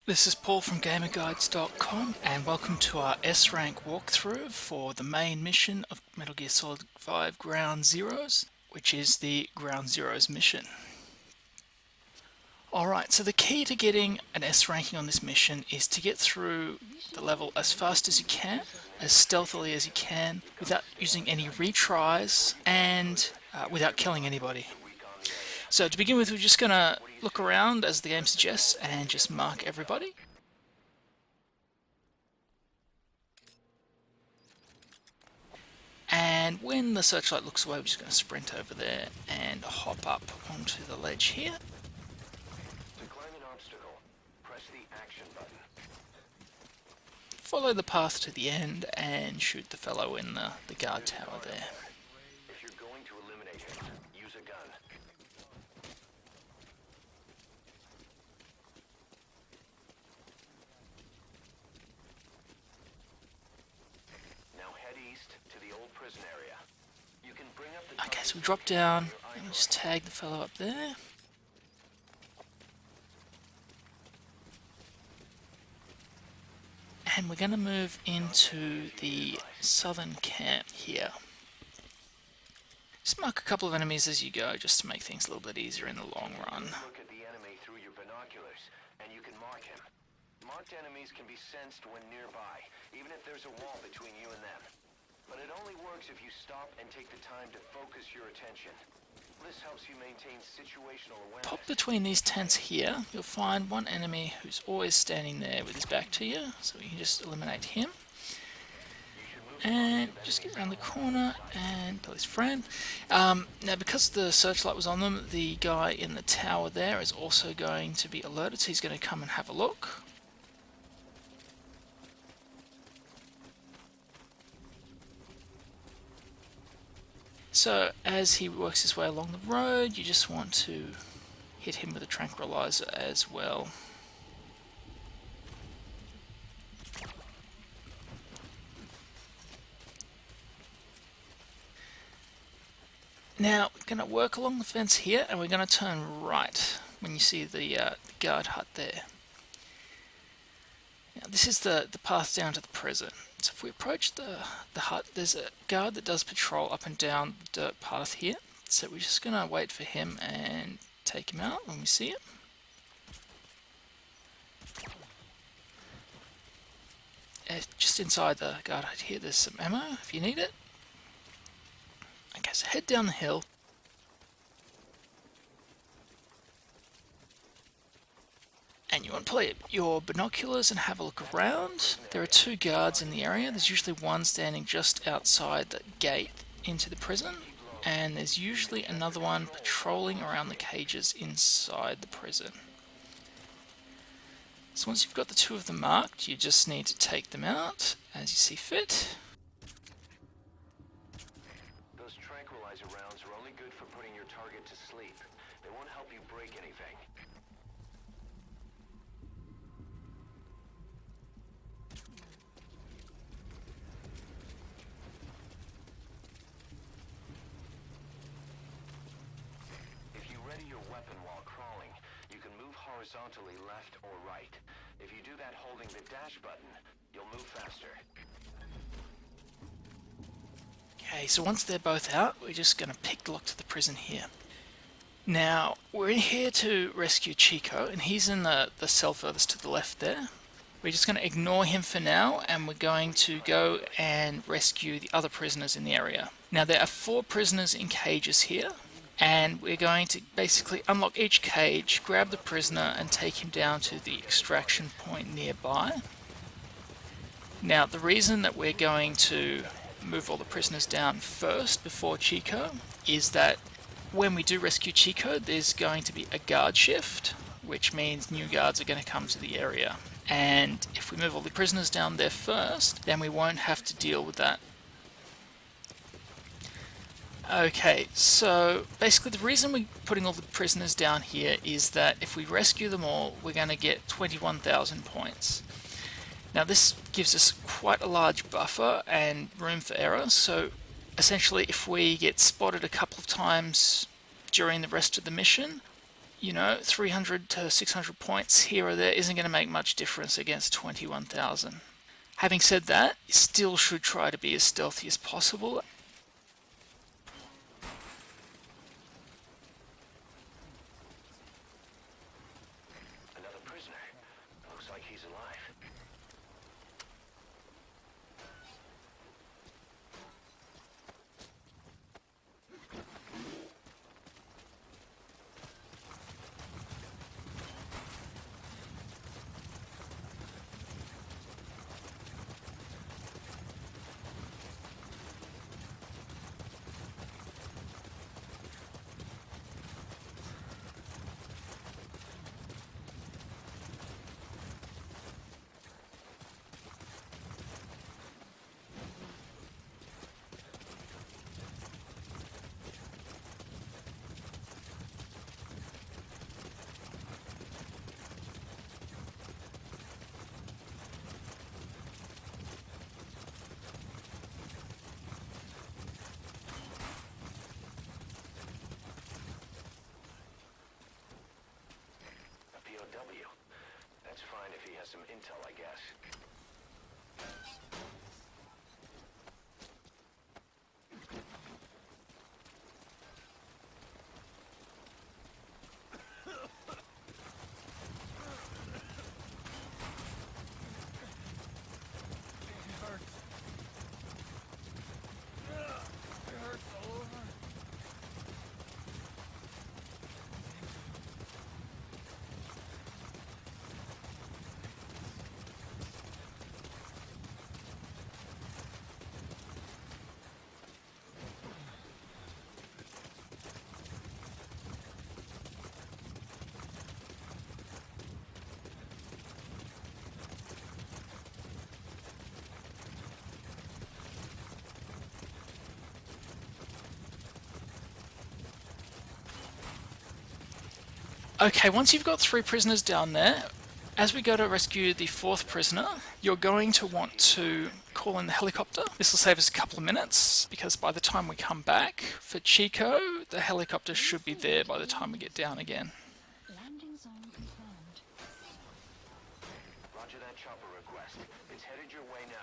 This is Paul from GamerGuides.com and welcome to our S-Rank walkthrough for the main mission of Metal Gear Solid 5 Ground Zeroes, which is the Ground Zeroes mission. Alright, so the key to getting an S ranking on this mission is to get through the level as fast as you can, as stealthily as you can, without using any retries and without killing anybody. So to begin with, we're just going to look around as the game suggests and just mark everybody. And when the searchlight looks away, we're just going to sprint over there and hop up onto the ledge here. To climb an obstacle, press the action button. Follow the path to the end and shoot the fellow in the guard tower there. If you're going to eliminate him, use a gun. Now head east to the old prison area. You can bring up the Okay, so we drop down and we just tag the fellow up there. And we're going to move into the southern camp here. Just mark a couple of enemies as you go, just to make things a little bit easier in the long run. Look at the enemy through your binoculars, and you can mark him. Marked enemies can be sensed when nearby, even if there's a wall between you and them. But it only works if you stop and take the time to focus your attention. This helps you maintain situational awareness. Pop between these tents here, you'll find one enemy who's always standing there with his back to you, so we can just eliminate him. And just get around the corner and kill his friend. Now because the searchlight was on them, the guy in the tower there is also going to be alerted, so he's going to come and have a look. So as he works his way along the road, you just want to hit him with a tranquilizer as well. Now we're going to work along the fence here and we're going to turn right when you see the guard hut there. Now, this is the path down to the prison. So if we approach the hut, there's a guard that does patrol up and down the dirt path here. So we're just going to wait for him and take him out when we see him. Just inside the guard hut here, there's some ammo if you need it. Okay, so head down the hill. And you want to pull your binoculars and have a look around. There are two guards in the area. There's usually one standing just outside the gate into the prison, and there's usually another one patrolling around the cages inside the prison. So once you've got the two of them marked, you just need to take them out as you see fit. Those tranquilizer rounds are only good for putting your target to sleep. They won't help you break anything. If you ready your weapon while crawling, you can move horizontally left or right. If you do that holding the dash button, you'll move faster. Okay, so once they're both out, we're just going to pick the lock to the prison here. Now, we're in here to rescue Chico, and he's in the cell furthest to the left there. We're just going to ignore him for now, and we're going to go and rescue the other prisoners in the area. Now, there are 4 prisoners in cages here, and we're going to basically unlock each cage, grab the prisoner, and take him down to the extraction point nearby. Now, the reason that we're going to move all the prisoners down first before Chico is that when we do rescue Chico, there's going to be a guard shift, which means new guards are going to come to the area. And if we move all the prisoners down there first, then we won't have to deal with that. Okay, so basically the reason we're putting all the prisoners down here is that if we rescue them all, we're going to get 21,000 points. Now this gives us quite a large buffer and room for error, so essentially if we get spotted a couple of times during the rest of the mission, you know, 300 to 600 points here or there isn't going to make much difference against 21,000. Having said that, you still should try to be as stealthy as possible. Another prisoner. Looks like he's alive. POW. That's fine if he has some intel, I guess. Okay, once you've got 3 prisoners down there, as we go to rescue the 4th prisoner, you're going to want to call in the helicopter. This will save us a couple of minutes, because by the time we come back for Chico, the helicopter should be there by the time we get down again. Landing zone confirmed. Roger that chopper request. It's headed your way now.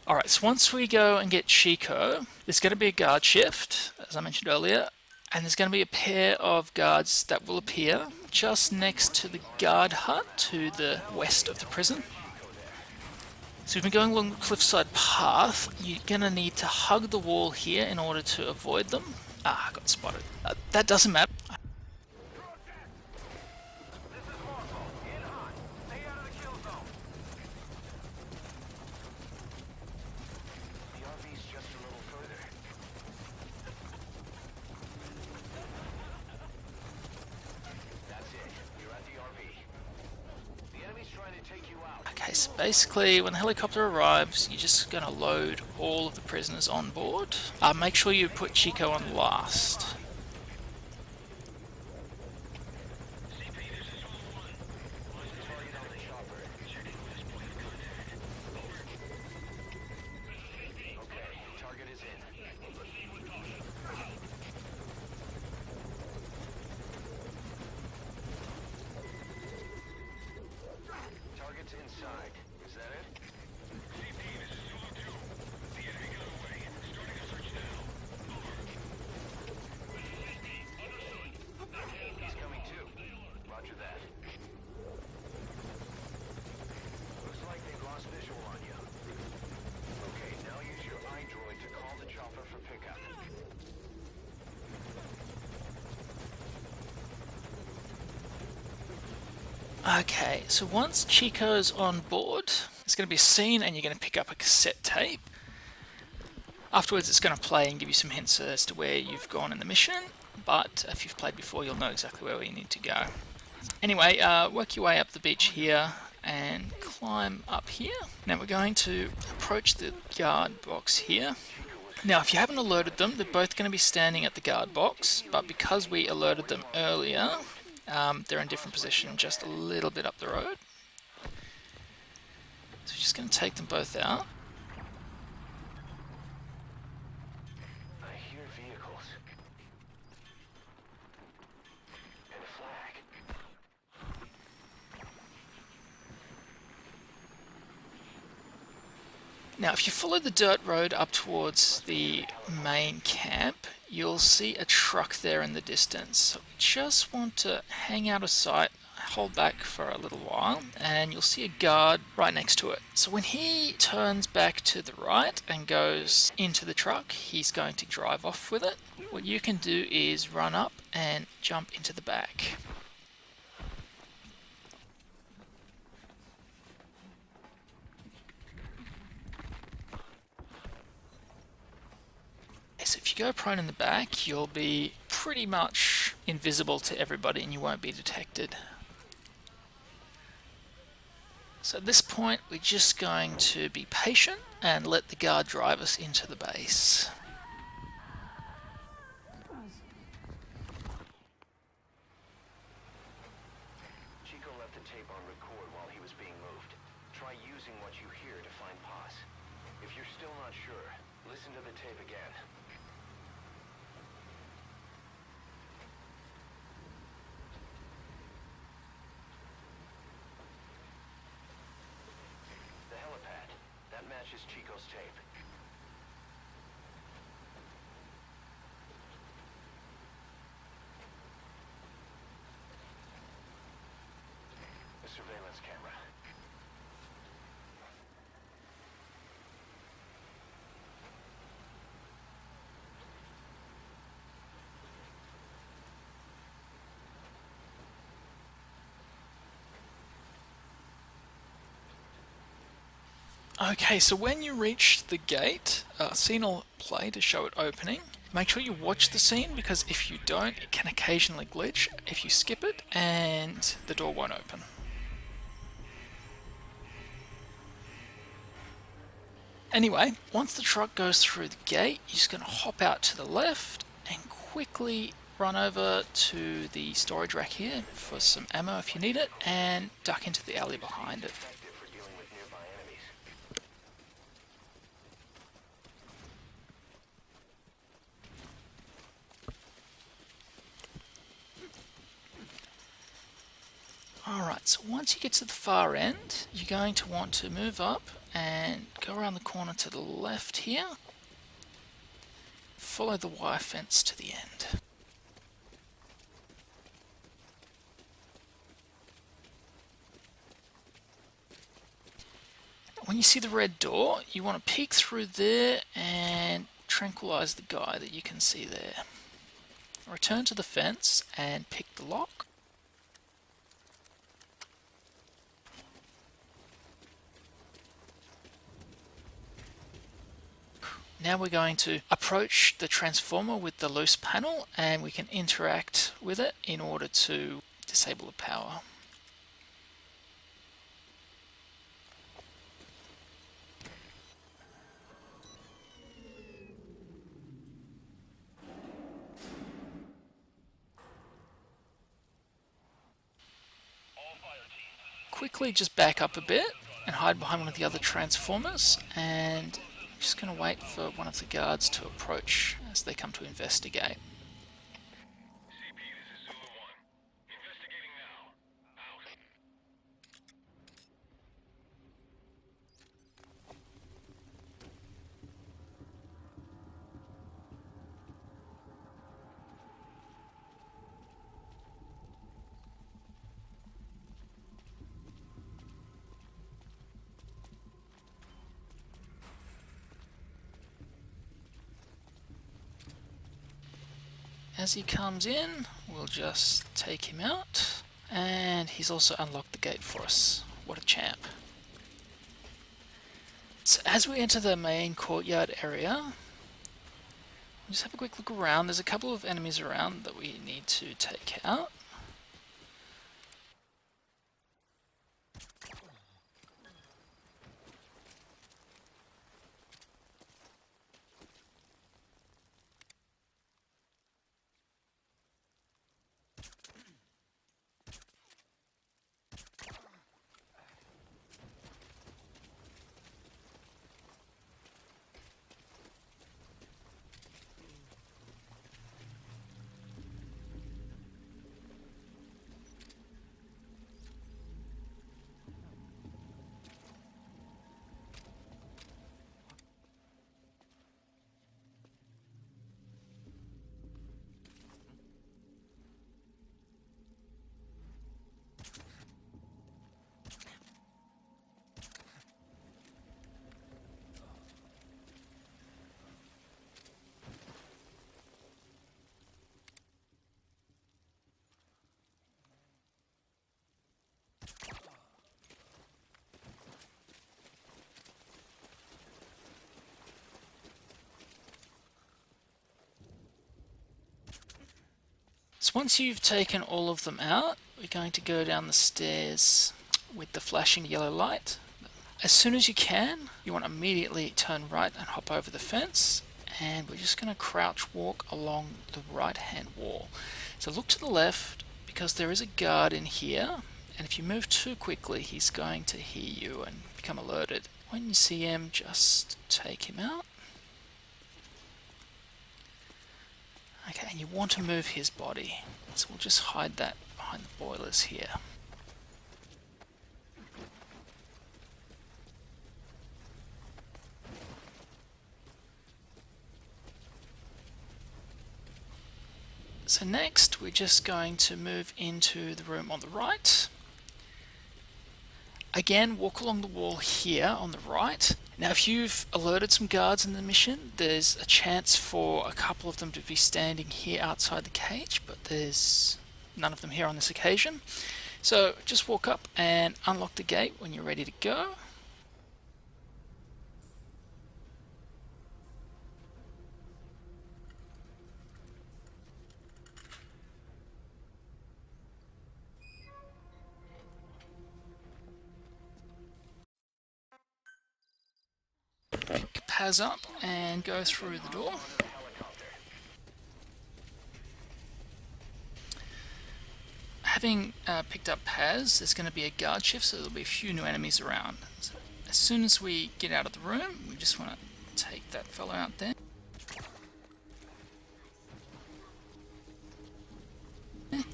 Alright, so once we go and get Chico, there's going to be a guard shift, as I mentioned earlier, and there's going to be a pair of guards that will appear just next to the guard hut to the west of the prison. So we've been going along the cliffside path. You're going to need to hug the wall here in order to avoid them. Ah, I got spotted. That doesn't matter. Okay, so basically when the helicopter arrives, you're just going to load all of the prisoners on board. Make sure you put Chico on last. Inside. Is that it? Okay, so once Chico's on board, it's going to be a scene and you're going to pick up a cassette tape. Afterwards it's going to play and give you some hints as to where you've gone in the mission, but if you've played before you'll know exactly where you need to go. Anyway, work your way up the beach here and climb up here. Now we're going to approach the guard box here. Now if you haven't alerted them, they're both going to be standing at the guard box, but because we alerted them earlier, they're in different position just a little bit up the road. So we're just going to take them both out. I hear vehicles. And a flag. Now if you follow the dirt road up towards the main camp, you'll see a truck there in the distance. So we just want to hang out of sight, hold back for a little while, and you'll see a guard right next to it. So when he turns back to the right and goes into the truck, he's going to drive off with it. What you can do is run up and jump into the back. So if you go prone in the back, you'll be pretty much invisible to everybody and you won't be detected. So at this point, we're just going to be patient and let the guard drive us into the base. Chico left the tape on record while he was being moved. Try using what you hear to find Paz. If you're still not sure, listen to the tape again. The helipad. That matches Chico's tape. The surveillance camera. Okay, so when you reach the gate, a scene will play to show it opening. Make sure you watch the scene because if you don't, it can occasionally glitch if you skip it and the door won't open. Anyway, once the truck goes through the gate, you're just going to hop out to the left and quickly run over to the storage rack here for some ammo if you need it and duck into the alley behind it. Effective for dealing with nearby enemies. Alright, so once you get to the far end, you're going to want to move up and go around the corner to the left here. Follow the wire fence to the end. When you see the red door, you want to peek through there and tranquilize the guy that you can see there. Return to the fence and pick the lock. Now we're going to approach the transformer with the loose panel and we can interact with it in order to disable the power. Quickly just back up a bit and hide behind one of the other transformers, and I'm just going to wait for one of the guards to approach as they come to investigate. As he comes in, we'll just take him out And he's also unlocked the gate for us. What a champ. So as we enter the main courtyard area, just have a quick look around. There's a couple of enemies around that we need to take out. So once you've taken all of them out, we're going to go down the stairs with the flashing yellow light. As soon as you can, you want to immediately turn right and hop over the fence, and we're just going to crouch walk along the right hand wall. So look to the left, because there is a guard in here, and if you move too quickly he's going to hear you and become alerted. When you see him, just take him out. Okay, and you want to move his body, so we'll just hide that behind the boilers here. So next we're just going to move into the room on the right. Again, walk along the wall here on the right. Now if you've alerted some guards in the mission, there's a chance for a couple of them to be standing here outside the cage, but there's none of them here on this occasion. So just walk up and unlock the gate when you're ready to go. Pick Paz up and go through the door. Having picked up Paz, there's going to be a guard shift, so there'll be a few new enemies around. So as soon as we get out of the room, we just want to take that fellow out there.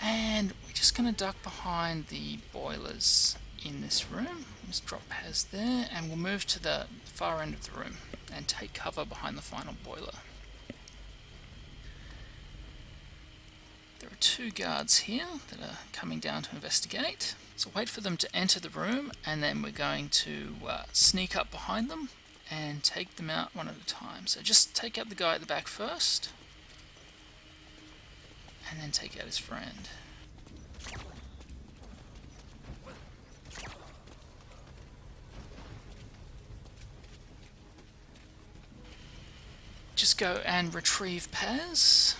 And we're just going to duck behind the boilers in this room. Just drop Paz there, and we'll move to the far end of the room and take cover behind the final boiler. There are two guards here that are coming down to investigate. So wait for them to enter the room, and then we're going to sneak up behind them and take them out one at a time. So just take out the guy at the back first, and then take out his friend. Just go and retrieve Paz.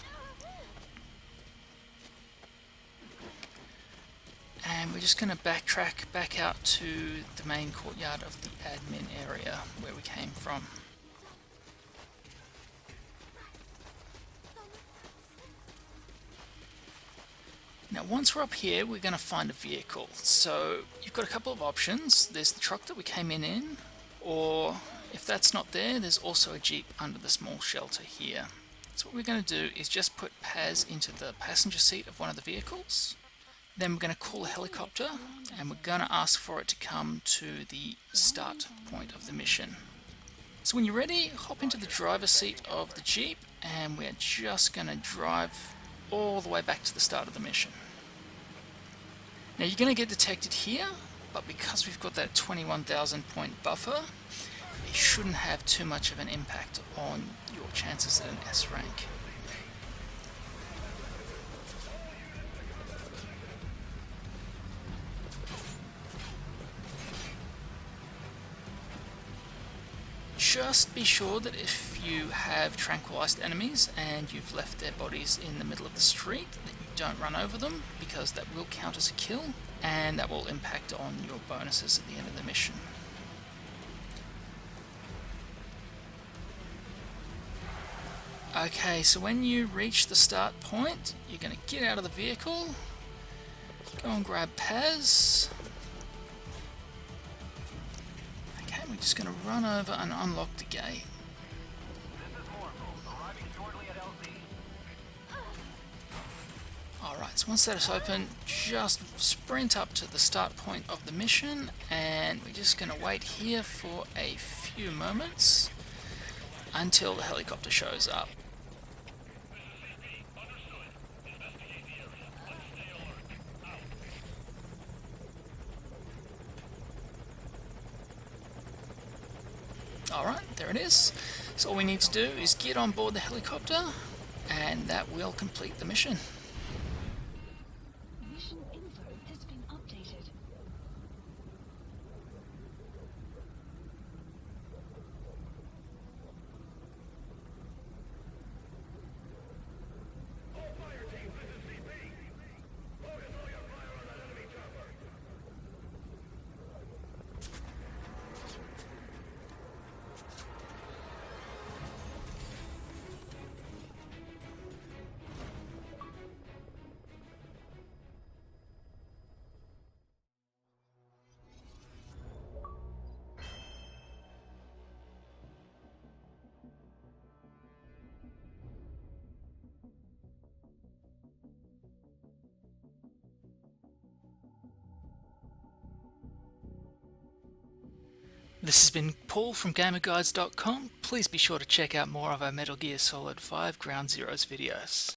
And we're just going to backtrack back out to the main courtyard of the admin area where we came from. Now once we're up here, we're going to find a vehicle. So you've got a couple of options. There's the truck that we came in, or if that's not there, there's also a jeep under the small shelter here. So what we're going to do is just put Paz into the passenger seat of one of the vehicles. Then we're going to call a helicopter, and we're going to ask for it to come to the start point of the mission. So when you're ready, hop into the driver's seat of the jeep, and we're just going to drive all the way back to the start of the mission. Now you're going to get detected here, but because we've got that 21,000 point buffer, it shouldn't have too much of an impact on your chances at an S rank. just be sure that if you have tranquilized enemies and you've left their bodies in the middle of the street, that you don't run over them, because that will count as a kill, and that will impact on your bonuses at the end of the mission. Okay, so when you reach the start point, you're going to get out of the vehicle, go and grab Paz. Okay, we're just going to run over and unlock the gate. Alright, so once that is open, just sprint up to the start point of the mission, and we're just going to wait here for a few moments until the helicopter shows up. Alright, there it is. So all we need to do is get on board the helicopter, and that will complete the mission. Mission info has been updated. This has been Paul from GamerGuides.com. Please be sure to check out more of our Metal Gear Solid 5 Ground Zeroes videos.